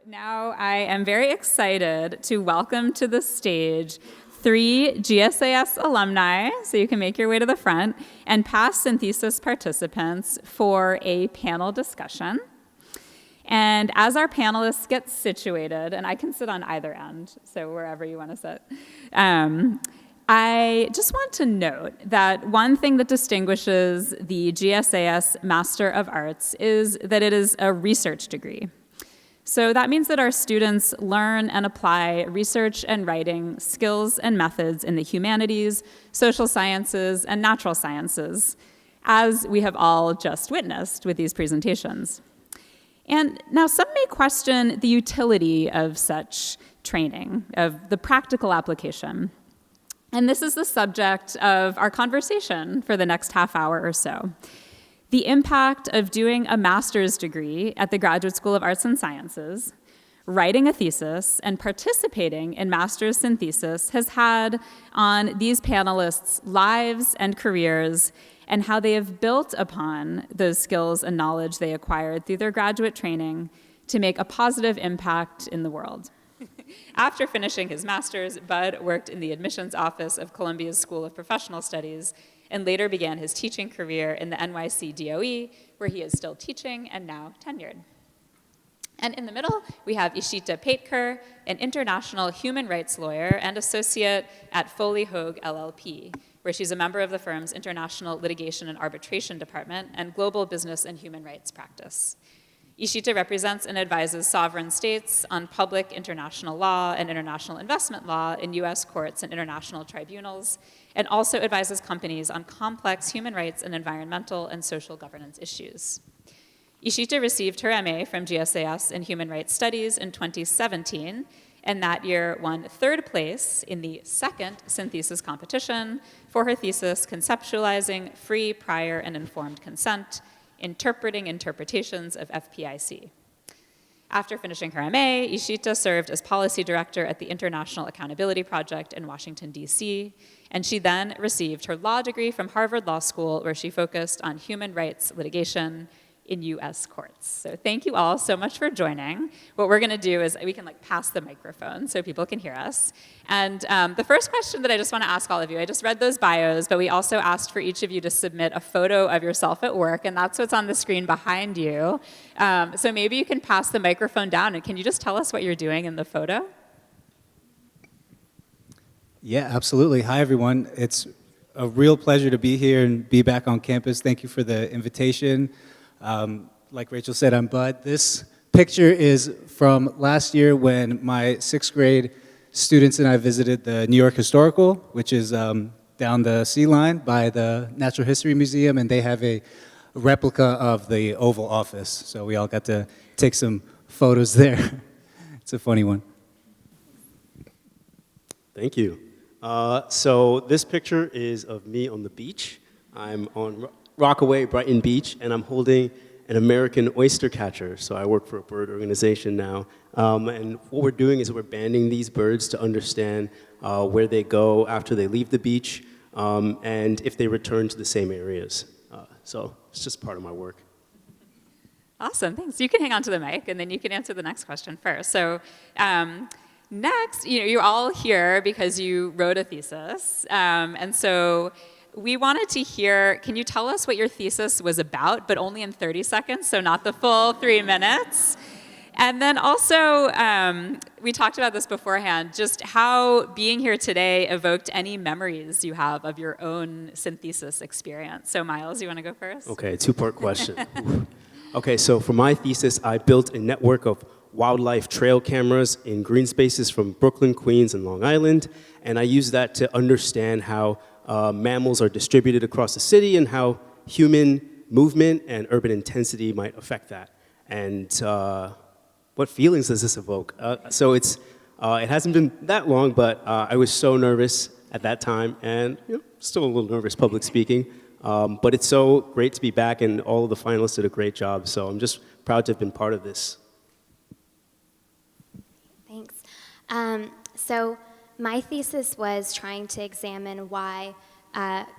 now I am very excited to welcome to the stage 3 GSAS alumni, so you can make your way to the front, and past SynThesis participants for a panel discussion. And as our panelists get situated, and I can sit on either end, so wherever you want to sit, I just want to note that one thing that distinguishes the GSAS Master of Arts is that it is a research degree. So that means that our students learn and apply research and writing skills and methods in the humanities, social sciences, and natural sciences, as we have all just witnessed with these presentations. And now some may question the utility of such training, of the practical application. And this is the subject of our conversation for the next half hour or so. The impact of doing a master's degree at the Graduate School of Arts and Sciences, writing a thesis, and participating in master's SynThesis has had on these panelists' lives and careers, and how they have built upon those skills and knowledge they acquired through their graduate training to make a positive impact in the world. After finishing his master's, Bud worked in the admissions office of Columbia's School of Professional Studies and later began his teaching career in the NYC DOE, where he is still teaching and now tenured. And in the middle, we have Ishita Petkar, an international human rights lawyer and associate at Foley, Hoag, LLP, where she's a member of the firm's International Litigation and Arbitration Department and Global Business and Human Rights Practice. Ishita represents and advises sovereign states on public international law and international investment law in US courts and international tribunals, and also advises companies on complex human rights and environmental and social governance issues. Ishita received her MA from GSAS in Human Rights Studies in 2017, and that year won 3rd place in the 2nd SynThesis competition for her thesis, Conceptualizing Free, Prior, and Informed Consent, Interpreting Interpretations of FPIC. After finishing her MA, Ishita served as policy director at the International Accountability Project in Washington, D.C., and she then received her law degree from Harvard Law School, where she focused on human rights litigation in US courts. So thank you all so much for joining. What we're gonna do is we can pass the microphone so people can hear us. And the first question that I just wanna ask all of you, I just read those bios, but we also asked for each of you to submit a photo of yourself at work, and that's what's on the screen behind you. So maybe you can pass the microphone down, and can you just tell us what you're doing in the photo? Yeah, absolutely. Hi, everyone. It's a real pleasure to be here and be back on campus. Thank you for the invitation. Like Rachel said, I'm Bud. This picture is from last year when my 6th grade students and I visited the New York Historical, which is down the sea line by the Natural History Museum, and they have a replica of the Oval Office. So we all got to take some photos there. It's a funny one. Thank you. So this picture is of me on the beach. I'm on Rockaway, Brighton Beach, and I'm holding an American oyster catcher. So I work for a bird organization now. And what we're doing is we're banding these birds to understand where they go after they leave the beach, and if they return to the same areas. So it's just part of my work. Awesome, thanks. You can hang on to the mic, and then you can answer the next question first. So next, you're all here because you wrote a thesis, and so we wanted to hear, can you tell us what your thesis was about, but only in 30 seconds, so not the full 3 minutes? And then also, we talked about this beforehand, just how being here today evoked any memories you have of your own SynThesis experience. So Myles, you want to go first? Okay, 2-part question. Okay, so for my thesis, I built a network of wildlife trail cameras in green spaces from Brooklyn, Queens, and Long Island, and I used that to understand how mammals are distributed across the city and how human movement and urban intensity might affect that. And what feelings does this evoke? So it hasn't been that long, but I was so nervous at that time, and still a little nervous public speaking. But it's so great to be back, and all of the finalists did a great job. So I'm just proud to have been part of this. Thanks. So my thesis was trying to examine why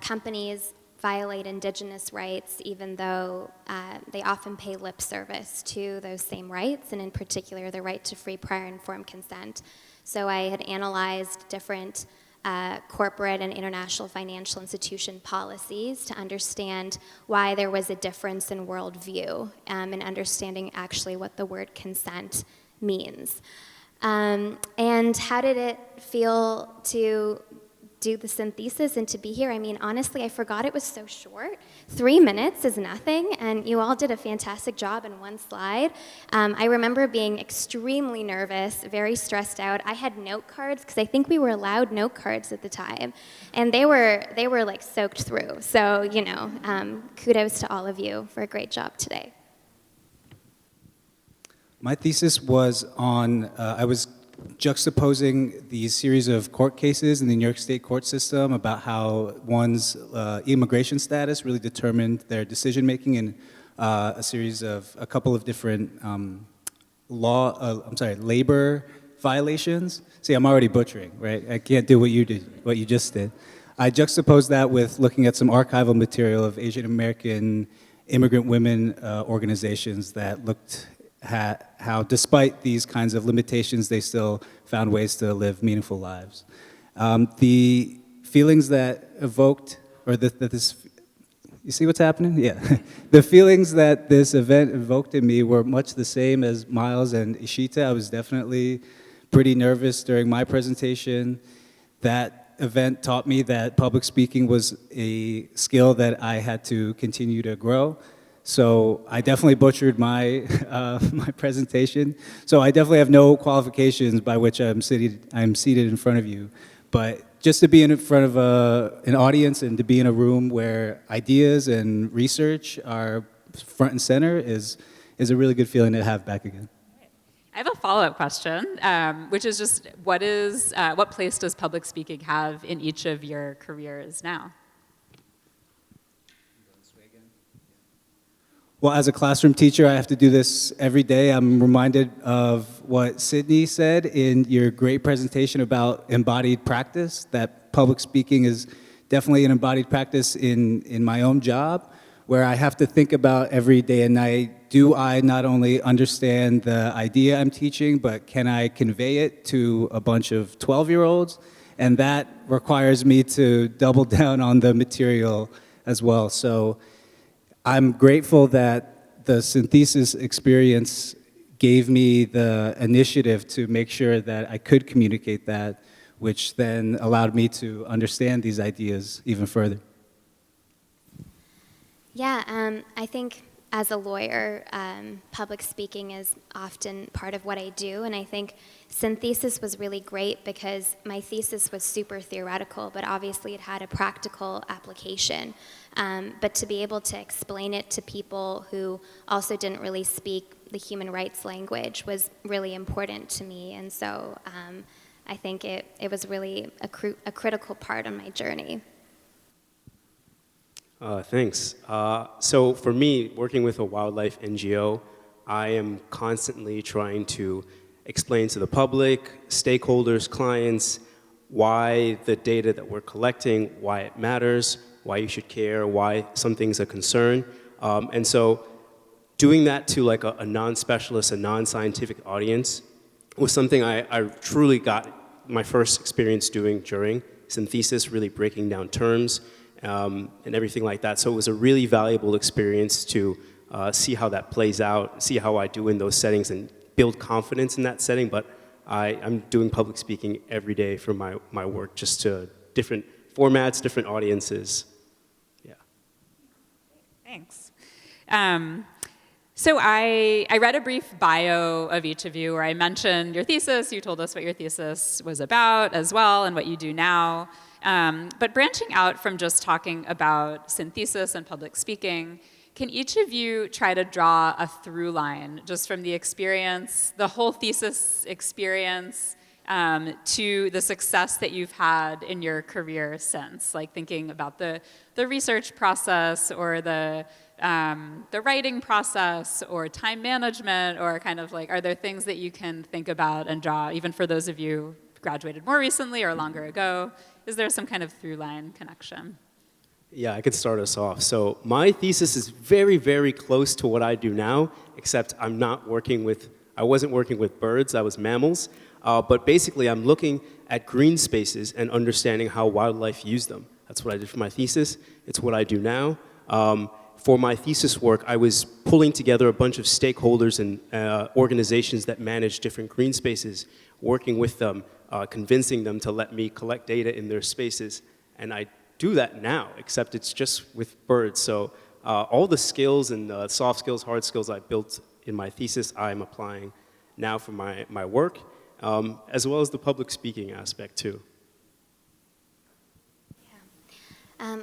companies violate indigenous rights, even though they often pay lip service to those same rights, and in particular, the right to free, prior, informed consent. So I had analyzed different corporate and international financial institution policies to understand why there was a difference in worldview, and understanding actually what the word consent means. And how did it feel to do the SynThesis and to be here? I mean, honestly, I forgot it was so short. 3 minutes is nothing, and you all did a fantastic job in one slide. I remember being extremely nervous, very stressed out. I had note cards, because I think we were allowed note cards at the time, and they were like soaked through. So, you know, kudos to all of you for a great job today. My thesis was on, I was juxtaposing the series of court cases in the New York State court system about how one's immigration status really determined their decision-making in a couple of different labor violations. See, I'm already butchering, right? I can't do what you just did. I juxtaposed that with looking at some archival material of Asian American immigrant women organizations that looked at how, despite these kinds of limitations, they still found ways to live meaningful lives. The feelings that evoked, or that this, you see what's happening? Yeah. The feelings that this event evoked in me were much the same as Myles and Ishita. I was definitely pretty nervous during my presentation. That event taught me that public speaking was a skill that I had to continue to grow. So I definitely butchered my my presentation. So I definitely have no qualifications by which I'm seated in front of you. But just to be in front of an audience and to be in a room where ideas and research are front and center is a really good feeling to have back again. I have a follow-up question, which is just what place does public speaking have in each of your careers now? Well, as a classroom teacher, I have to do this every day. I'm reminded of what Sydney said in your great presentation about embodied practice, that public speaking is definitely an embodied practice in my own job, where I have to think about every day and night, do I not only understand the idea I'm teaching, but can I convey it to a bunch of 12-year-olds? And that requires me to double down on the material as well. So I'm grateful that the SynThesis experience gave me the initiative to make sure that I could communicate that, which then allowed me to understand these ideas even further. Yeah, I think as a lawyer, public speaking is often part of what I do, and I think SynThesis was really great because my thesis was super theoretical, but obviously it had a practical application. But to be able to explain it to people who also didn't really speak the human rights language was really important to me, and so I think it was really a critical part of my journey. Thanks. So for me, working with a wildlife NGO, I am constantly trying to explain to the public, stakeholders, clients, why the data that we're collecting, why it matters, why you should care, why something's a concern. And so doing that to like a non-specialist, a non-scientific audience was something I truly got my first experience doing during SynThesis, really breaking down terms, and everything like that. So it was a really valuable experience to see how that plays out, see how I do in those settings and build confidence in that setting. But I'm doing public speaking every day for my work, just to different formats, different audiences. Yeah. Thanks. So I read a brief bio of each of you where I mentioned your thesis. You told us what your thesis was about as well and what you do now. But branching out from just talking about SynThesis and public speaking, can each of you try to draw a through line just from the experience, the whole thesis experience, to the success that you've had in your career since, like thinking about the research process or the writing process or time management, or kind of like, are there things that you can think about and draw, even for those of you who graduated more recently or longer ago? Is there some kind of through line connection? Yeah, I could start us off. So my thesis is very, very close to what I do now, except I wasn't working with birds, I was mammals. But basically, I'm looking at green spaces and understanding how wildlife use them. That's what I did for my thesis. It's what I do now. For my thesis work, I was pulling together a bunch of stakeholders and organizations that manage different green spaces, working with them, convincing them to let me collect data in their spaces. And I do that now, except it's just with birds. So all the skills and soft skills, hard skills I built in my thesis, I'm applying now for my work, as well as the public speaking aspect too.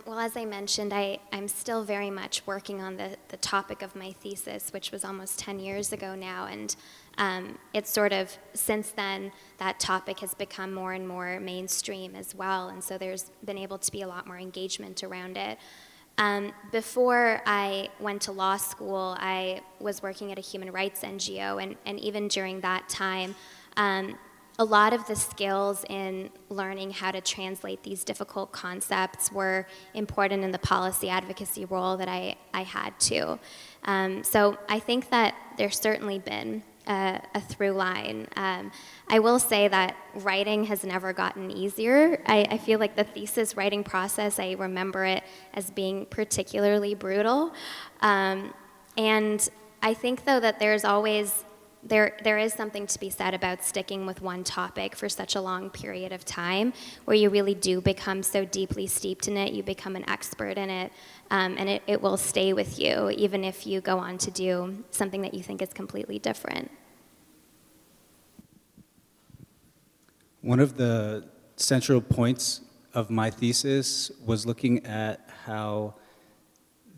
Well, as I mentioned, I'm still very much working on the topic of my thesis, which was almost 10 years ago now, and it's sort of, since then, that topic has become more and more mainstream as well, and so there's been able to be a lot more engagement around it. Before I went to law school, I was working at a human rights NGO, and even during that time, a lot of the skills in learning how to translate these difficult concepts were important in the policy advocacy role that I had too. So I think that there's certainly been a through line. I will say that writing has never gotten easier. I feel like the thesis writing process, I remember it as being particularly brutal. And I think, though, that there's always there is something to be said about sticking with one topic for such a long period of time, where you really do become so deeply steeped in it, you become an expert in it, and it will stay with you, even if you go on to do something that you think is completely different. One of the central points of my thesis was looking at how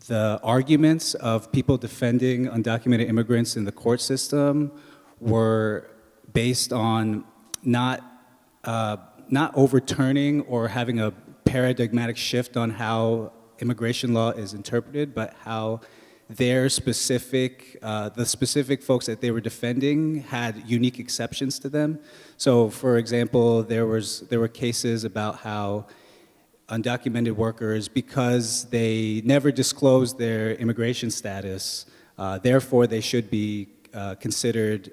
the arguments of people defending undocumented immigrants in the court system were based on not overturning or having a paradigmatic shift on how immigration law is interpreted, but how the specific folks that they were defending had unique exceptions to them. So, for example, there were cases about how undocumented workers, because they never disclosed their immigration status, therefore they should be considered,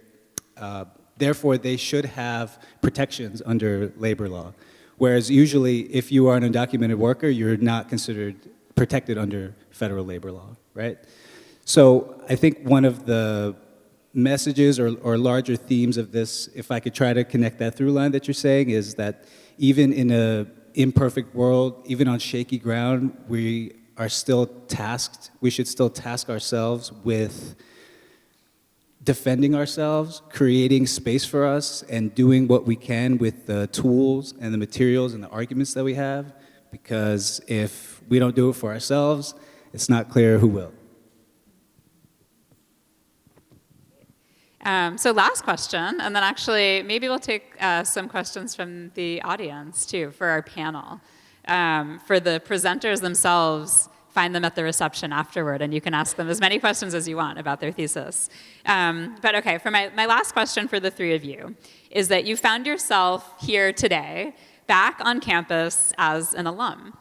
therefore they should have protections under labor law. Whereas usually if you are an undocumented worker, you're not considered protected under federal labor law, right? So I think one of the messages or larger themes of this, if I could try to connect that through line that you're saying, is that even in a imperfect world, even on shaky ground, we should still task ourselves with defending ourselves, creating space for us, and doing what we can with the tools and the materials and the arguments that we have, because if we don't do it for ourselves, it's not clear who will. So last question, and then actually maybe we'll take some questions from the audience too for our panel. For the presenters themselves, find them at the reception afterward, and you can ask them as many questions as you want about their thesis. But okay, for my last question for the three of you is that you found yourself here today, back on campus as an alum.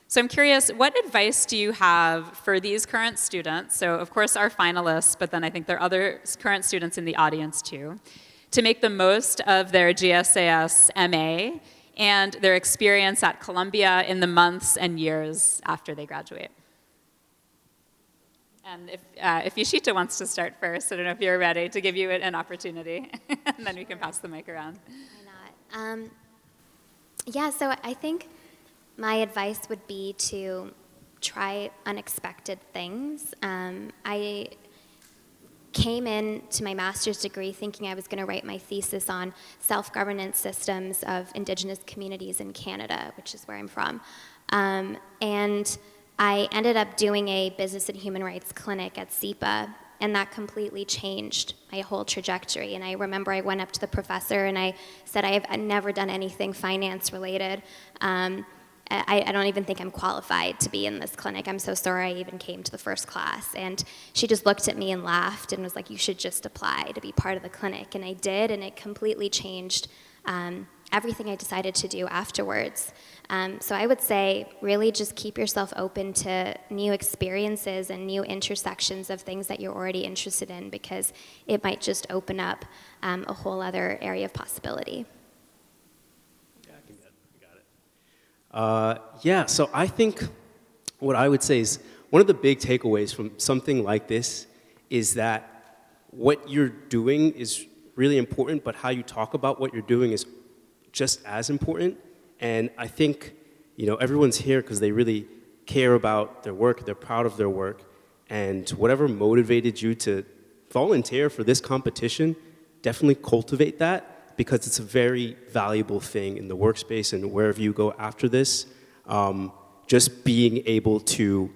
So I'm curious, what advice do you have for these current students, so of course our finalists, but then I think there are other current students in the audience too, to make the most of their GSAS MA and their experience at Columbia in the months and years after they graduate? And if Ishita wants to start first, I don't know if you're ready to give you an opportunity, and then we can pass the mic around. Why not? Yeah, so I think my advice would be to try unexpected things. I came into my master's degree thinking I was going to write my thesis on self-governance systems of Indigenous communities in Canada, which is where I'm from. And I ended up doing a business and human rights clinic at SEPA, and that completely changed my whole trajectory. And I remember I went up to the professor and I said, I've never done anything finance related. I don't even think I'm qualified to be in this clinic. I'm so sorry I even came to the first class. And she just looked at me and laughed and was like, you should just apply to be part of the clinic. And I did, and it completely changed everything I decided to do afterwards. So I would say really just keep yourself open to new experiences and new intersections of things that you're already interested in, because it might just open up a whole other area of possibility. Yeah, I can get it. I got it. Yeah, so I think what I would say is one of the big takeaways from something like this is that what you're doing is really important, but how you talk about what you're doing is just as important. And I think, everyone's here because they really care about their work, they're proud of their work, and whatever motivated you to volunteer for this competition, definitely cultivate that, because it's a very valuable thing in the workspace and wherever you go after this. Just being able to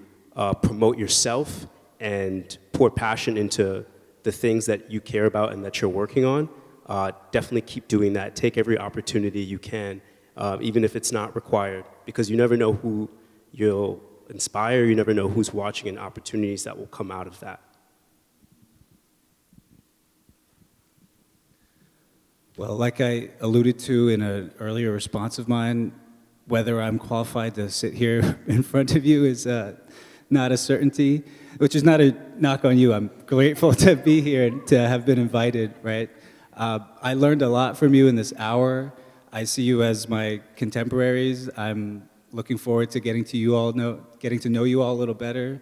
promote yourself and pour passion into the things that you care about and that you're working on, definitely keep doing that. Take every opportunity you can, even if it's not required, because you never know who you'll inspire, you never know who's watching, and opportunities that will come out of that. Well, like I alluded to in an earlier response of mine, whether I'm qualified to sit here in front of you is not a certainty, which is not a knock on you. I'm grateful to be here and to have been invited, right? I learned a lot from you in this hour. I see you as my contemporaries. I'm looking forward to getting to know you all a little better.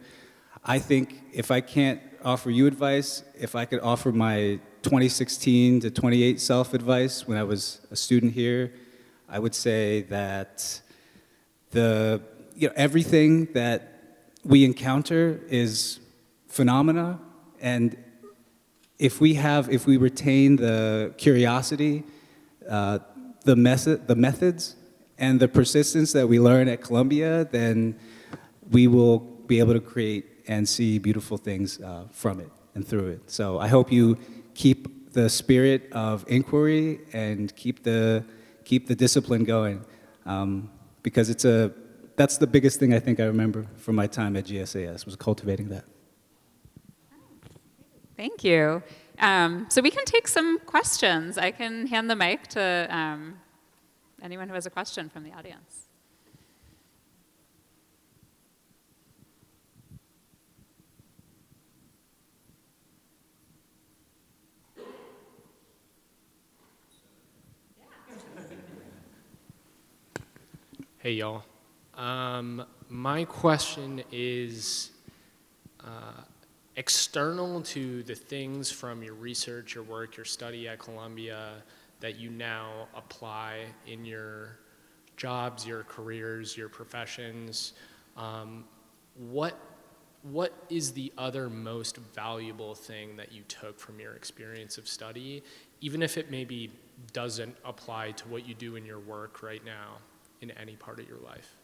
I think if I can't offer you advice, if I could offer my 2016 to 28 self-advice when I was a student here, I would say that everything that we encounter is phenomena, and if we retain the curiosity, the methods, and the persistence that we learn at Columbia, then we will be able to create and see beautiful things from it and through it. So I hope you keep the spirit of inquiry and keep the discipline going, because that's the biggest thing I think I remember from my time at GSAS, was cultivating that. Thank you. So we can take some questions. I can hand the mic to anyone who has a question from the audience. Hey, y'all. My question is external to the things from your research, your work, your study at Columbia that you now apply in your jobs, your careers, your professions. What is the other most valuable thing that you took from your experience of study, even if it maybe doesn't apply to what you do in your work right now in any part of your life?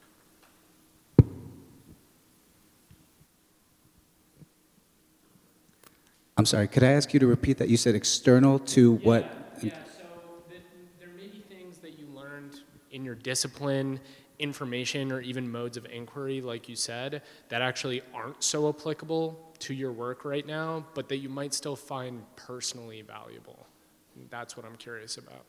I'm sorry, could I ask you to repeat that? You said external to what? Yeah, so there may be things that you learned in your discipline, information, or even modes of inquiry, like you said, that actually aren't so applicable to your work right now, but that you might still find personally valuable. That's what I'm curious about.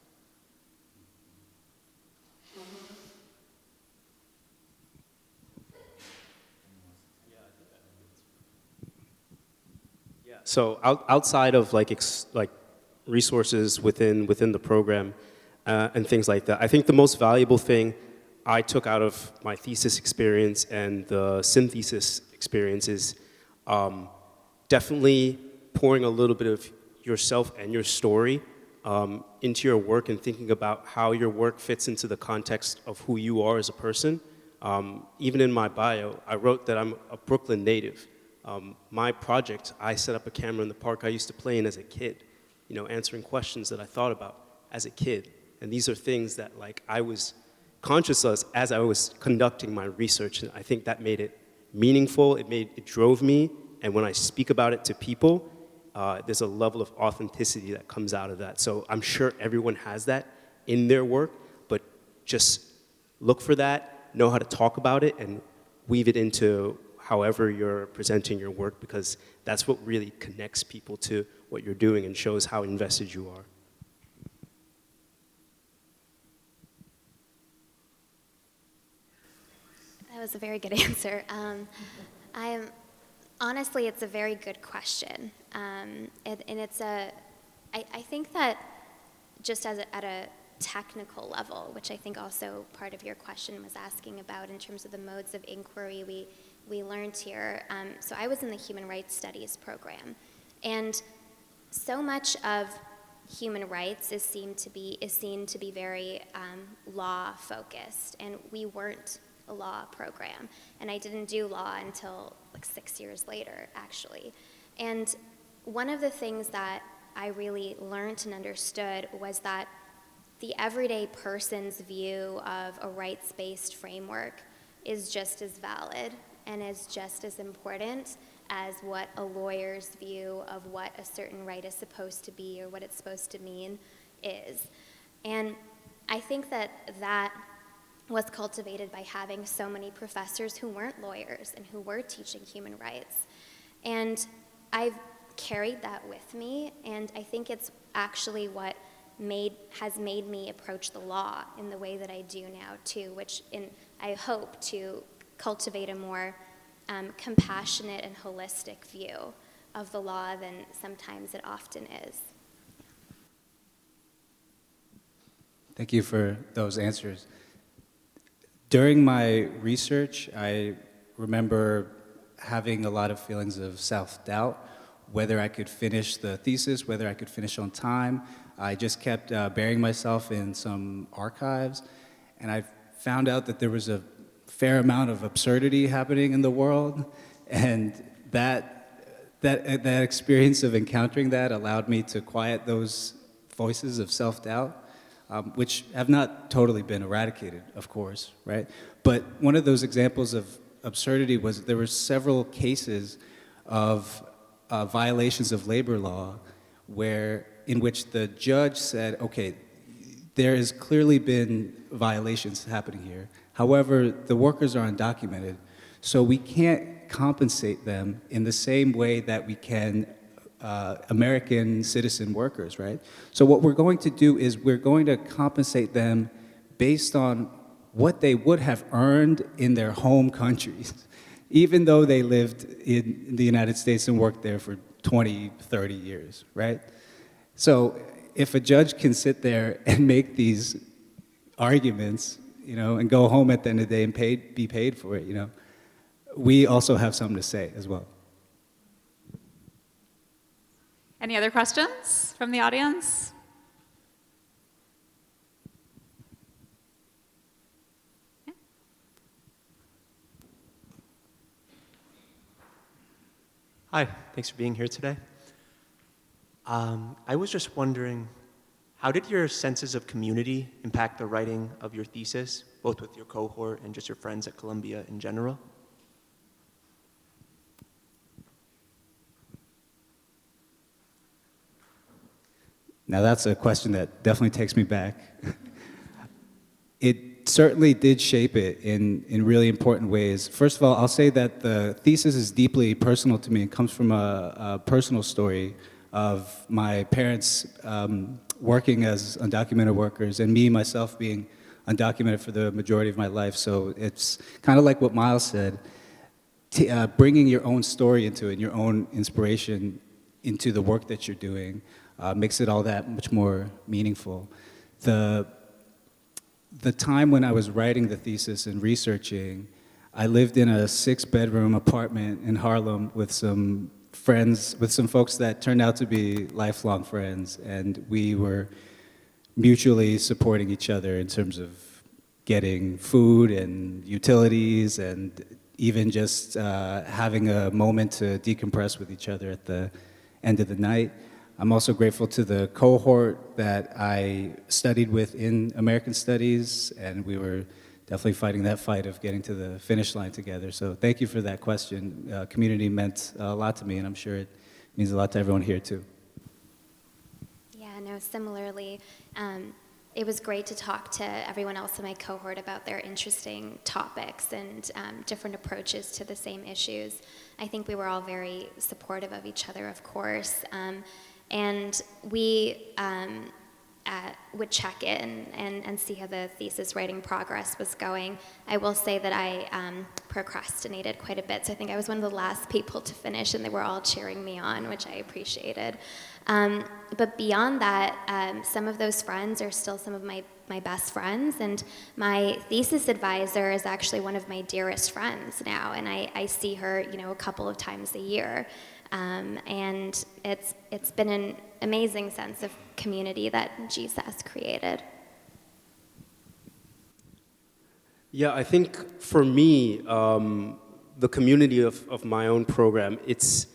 So outside of like resources within the program and things like that, I think the most valuable thing I took out of my thesis experience and the SynThesis experience is definitely pouring a little bit of yourself and your story into your work and thinking about how your work fits into the context of who you are as a person. Even in my bio, I wrote that I'm a Brooklyn native. My project, I set up a camera in the park I used to play in as a kid, answering questions that I thought about as a kid. And these are things that I was conscious of as I was conducting my research. And I think that made it meaningful, it drove me. And when I speak about it to people, there's a level of authenticity that comes out of that. So I'm sure everyone has that in their work, but just look for that, know how to talk about it, and weave it into however you're presenting your work, because that's what really connects people to what you're doing and shows how invested you are. was a very good answer. Honestly, it's a very good question. And I think that just at a technical level, which I think also part of your question was asking about in terms of the modes of inquiry we learned here. So I was in the Human Rights Studies program, and so much of human rights is seen to be very law-focused, and we weren't a law program. And I didn't do law until like 6 years later, actually. And one of the things that I really learned and understood was that the everyday person's view of a rights-based framework is just as valid and is just as important as what a lawyer's view of what a certain right is supposed to be or what it's supposed to mean is. And I think that was cultivated by having so many professors who weren't lawyers and who were teaching human rights. And I've carried that with me, and I think it's actually what has made me approach the law in the way that I do now too, I hope to cultivate a more compassionate and holistic view of the law than sometimes it often is. Thank you for those answers. During my research, I remember having a lot of feelings of self-doubt, whether I could finish the thesis, whether I could finish on time. I just kept burying myself in some archives, and I found out that there was a fair amount of absurdity happening in the world, and that experience of encountering that allowed me to quiet those voices of self-doubt, which have not totally been eradicated, of course, right? But one of those examples of absurdity was there were several cases of violations of labor law in which the judge said, okay, there has clearly been violations happening here. However, the workers are undocumented, so we can't compensate them in the same way that we can American citizen workers, right? So what we're going to do is we're going to compensate them based on what they would have earned in their home countries, even though they lived in the United States and worked there for 20, 30 years, right? So if a judge can sit there and make these arguments, and go home at the end of the day and be paid for it, we also have something to say as well. Any other questions from the audience? Yeah. Hi, thanks for being here today. I was just wondering, how did your senses of community impact the writing of your thesis, both with your cohort and just your friends at Columbia in general? Now that's a question that definitely takes me back. It certainly did shape it in really important ways. First of all, I'll say that the thesis is deeply personal to me. It comes from a personal story of my parents working as undocumented workers and me, myself, being undocumented for the majority of my life. So it's kind of like what Myles said, bringing your own story into it, your own inspiration into the work that you're doing makes it all that much more meaningful. The time when I was writing the thesis and researching, I lived in a 6-bedroom apartment in Harlem with some friends, with some folks that turned out to be lifelong friends, and we were mutually supporting each other in terms of getting food and utilities and even just having a moment to decompress with each other at the end of the night. I'm also grateful to the cohort that I studied with in American Studies, and we were definitely fighting that fight of getting to the finish line together. So thank you for that question. Community meant a lot to me, and I'm sure it means a lot to everyone here too. Yeah, no, similarly. It was great to talk to everyone else in my cohort about their interesting topics and different approaches to the same issues. I think we were all very supportive of each other, of course. And we would check in and see how the thesis writing progress was going. I will say that I procrastinated quite a bit. So I think I was one of the last people to finish, and they were all cheering me on, which I appreciated. But beyond that, some of those friends are still some of my best friends, and my thesis advisor is actually one of my dearest friends now, and I see her, a couple of times a year. And it's been an amazing sense of community that GSAS created. Yeah, I think for me, the community of my own program, it's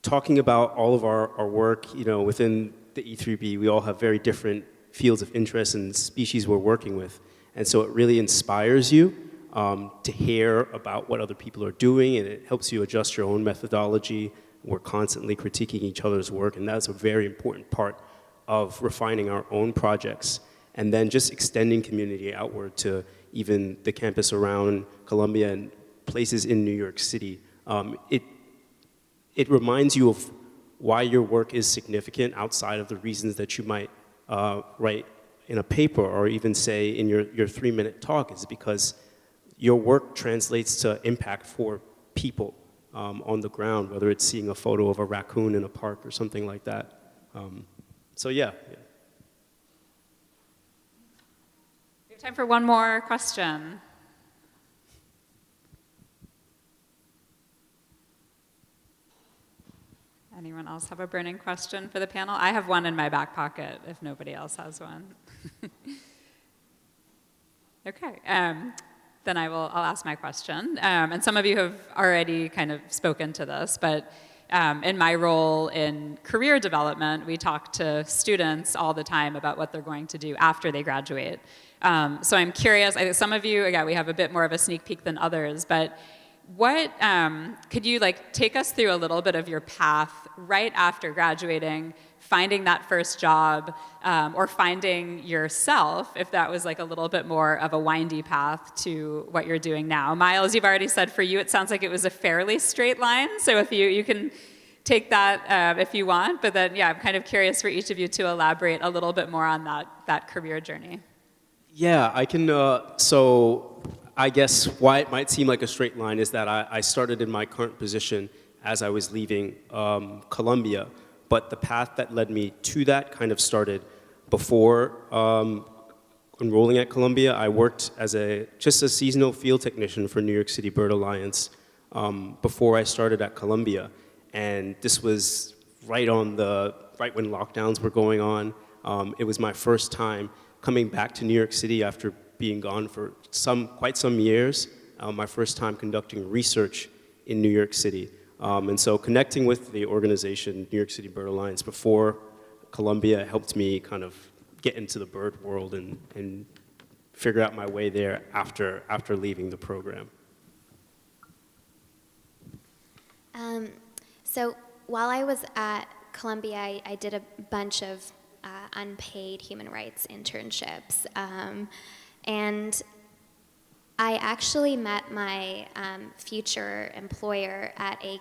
talking about all of our work, within the E3B. We all have very different fields of interest and species we're working with. And so it really inspires you to hear about what other people are doing, and it helps you adjust your own methodology. We're constantly critiquing each other's work, and that's a very important part of refining our own projects. And then just extending community outward to even the campus around Columbia and places in New York City. It reminds you of why your work is significant outside of the reasons that you might write in a paper or even say in your 3-minute talk, is because your work translates to impact for people on the ground, whether it's seeing a photo of a raccoon in a park or something like that. So yeah. We have time for one more question. Anyone else have a burning question for the panel? I have one in my back pocket if nobody else has one. Okay, then I'll ask my question. And some of you have already kind of spoken to this, but in my role in career development, we talk to students all the time about what they're going to do after they graduate. So I'm curious, I think some of you, again, we have a bit more of a sneak peek than others, but what, could you take us through a little bit of your path right after graduating, finding that first job, or finding yourself, if that was a little bit more of a windy path to what you're doing now? Myles, you've already said for you it sounds like it was a fairly straight line, so if you can take that if you want, but then, yeah, I'm kind of curious for each of you to elaborate a little bit more on that career journey. Yeah, I can, so I guess why it might seem like a straight line is that I started in my current position as I was leaving Columbia, but the path that led me to that kind of started before enrolling at Columbia. I worked as just a seasonal field technician for New York City Bird Alliance before I started at Columbia, and this was right when lockdowns were going on. It was my first time coming back to New York City after being gone for quite some years, my first time conducting research in New York City. And so connecting with the organization, New York City Bird Alliance, before Columbia helped me kind of get into the bird world and figure out my way there after leaving the program. So while I was at Columbia, I did a bunch of unpaid human rights internships. And I actually met my future employer at a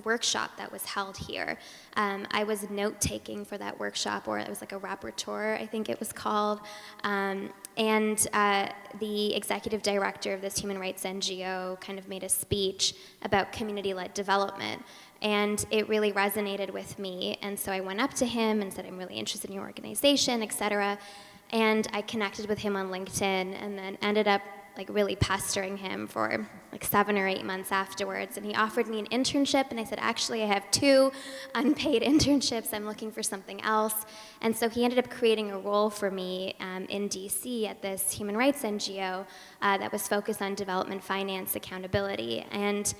workshop that was held here. I was note-taking for that workshop, or it was like a rapporteur, I think it was called. And the executive director of this human rights NGO kind of made a speech about community-led development. And it really resonated with me. And so I went up to him and said, I'm really interested in your organization, et cetera. And I connected with him on LinkedIn, and then ended up really pestering him for 7 or 8 months afterwards. And he offered me an internship, and I said, actually, I have 2 unpaid internships. I'm looking for something else. And so he ended up creating a role for me in DC at this human rights NGO that was focused on development finance accountability. And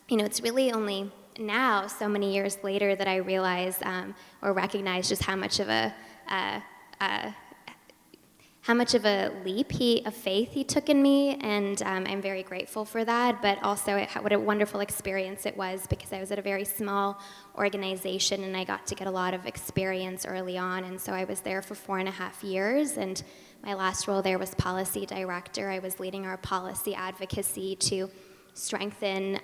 it's really only now, so many years later, that I realize or recognize just how much of a leap of faith he took in me, and I'm very grateful for that, but also what a wonderful experience it was, because I was at a very small organization and I got to get a lot of experience early on, and so I was there for 4.5 years, and my last role there was policy director. I was leading our policy advocacy to strengthen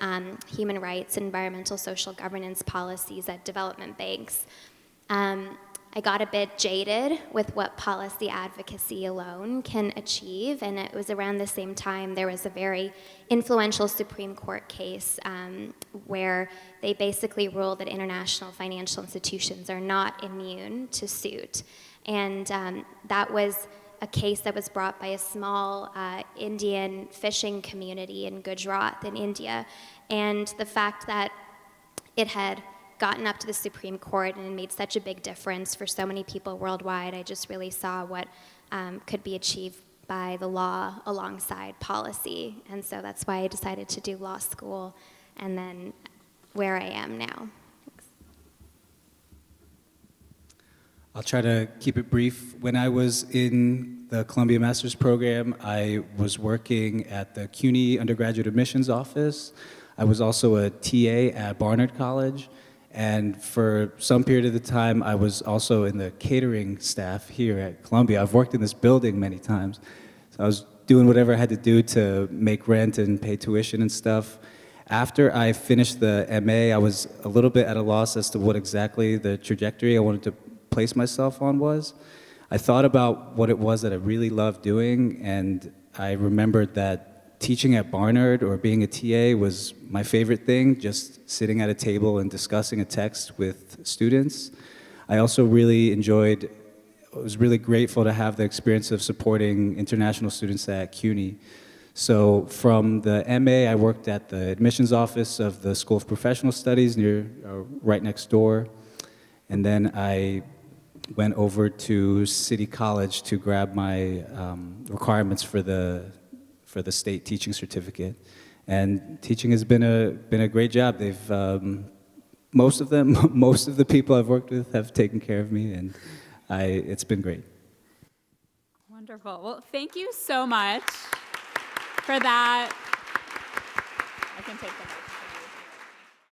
human rights, environmental, social governance policies at development banks. I got a bit jaded with what policy advocacy alone can achieve, and it was around the same time there was a very influential Supreme Court case where they basically ruled that international financial institutions are not immune to suit. And that was a case that was brought by a small Indian fishing community in Gujarat in India. And the fact that it had gotten up to the Supreme Court and made such a big difference for so many people worldwide, I just really saw what could be achieved by the law alongside policy. And so that's why I decided to do law school and then where I am now. Thanks. I'll try to keep it brief. When I was in the Columbia Master's Program, I was working at the CUNY Undergraduate Admissions Office. I was also a TA at Barnard College. And for some period of the time, I was also in the catering staff here at Columbia. I've worked in this building many times. So I was doing whatever I had to do to make rent and pay tuition and stuff. After I finished the MA, I was a little bit at a loss as to what exactly the trajectory I wanted to place myself on was. I thought about what it was that I really loved doing, and I remembered that teaching at Barnard or being a TA was my favorite thing, just sitting at a table and discussing a text with students. I also really was really grateful to have the experience of supporting international students at CUNY. So from the MA, I worked at the admissions office of the School of Professional Studies right next door. And then I went over to City College to grab my requirements for the state teaching certificate, and teaching has been a great job. They've most of the people I've worked with have taken care of me, and it's been great. Wonderful. Well, thank you so much for that. I can take the mic.